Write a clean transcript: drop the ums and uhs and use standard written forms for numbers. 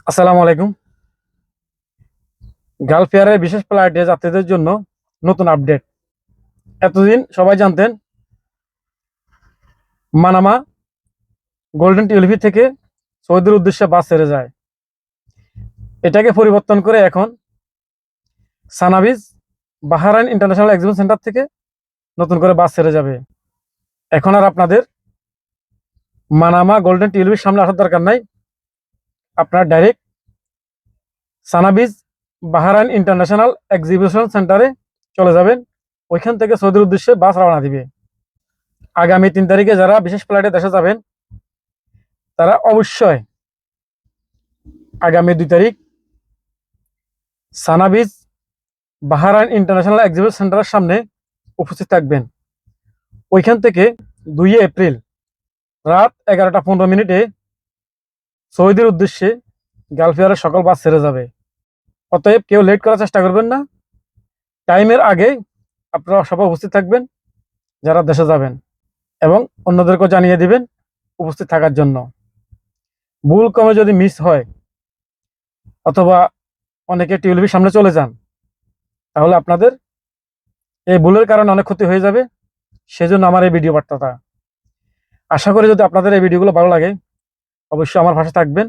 আসসালামু আলাইকুম। গালফ এয়ারের বিশেষ ফ্লাইটে যাত্রীদের জন্য নতুন আপডেট। এতদিন সবাই জানতেন মানামা গোল্ডেন টিউলিপি থেকে সৌদির উদ্দেশ্যে বাস ছেড়ে যায়। এটাকে পরিবর্তন করে এখন সানাবিজ বাহরাইন ইন্টারন্যাশনাল এক্সিবিশন সেন্টার থেকে নতুন করে বাস ছেড়ে যাবে। এখন আর আপনাদের মানামা গোল্ডেন টিউলিপির সামনে আসার দরকার নাই। আপনারা ডাইরেক্ট সানাবিজ বাহরাইন ইন্টারন্যাশনাল এক্সিবিশন সেন্টারে চলে যাবেন। ওইখান থেকে সৌদির উদ্দেশ্যে বাস রওনা দিবে। আগামী 3 তারিখে যারা বিশেষ ফ্লাইটে দেশে যাবেন তারা অবশ্যই আগামী 2 তারিখ সানাবিজ বাহরাইন ইন্টারন্যাশনাল এক্সিবিশন সেন্টারের সামনে উপস্থিত থাকবেন। ওইখান থেকে 2 এপ্রিল রাত 11টা 15 মিনিটে সৌদির উদ্দেশ্যে গালফ এয়ারের সকল বাস ছেড়ে যাবে। অতএব কেউ লেট করার চেষ্টা করবেন না। টাইমের আগে আপনারা সবাই উপস্থিত থাকবেন যারা দেশে যাবেন, এবং অন্যদেরকেও জানিয়ে দিবেন উপস্থিত থাকার জন্য। ভুল ক্রমে যদি মিস হয় অথবা অনেকে টিউলিপির সামনে চলে যান, তাহলে আপনাদের এই ভুলের কারণে অনেক ক্ষতি হয়ে যাবে। সেজন্য আমার এই ভিডিও বার্তাটা। আশা করি যদি আপনাদের এই ভিডিওগুলো ভালো লাগে অবশ্যই আমার পাশে থাকবেন।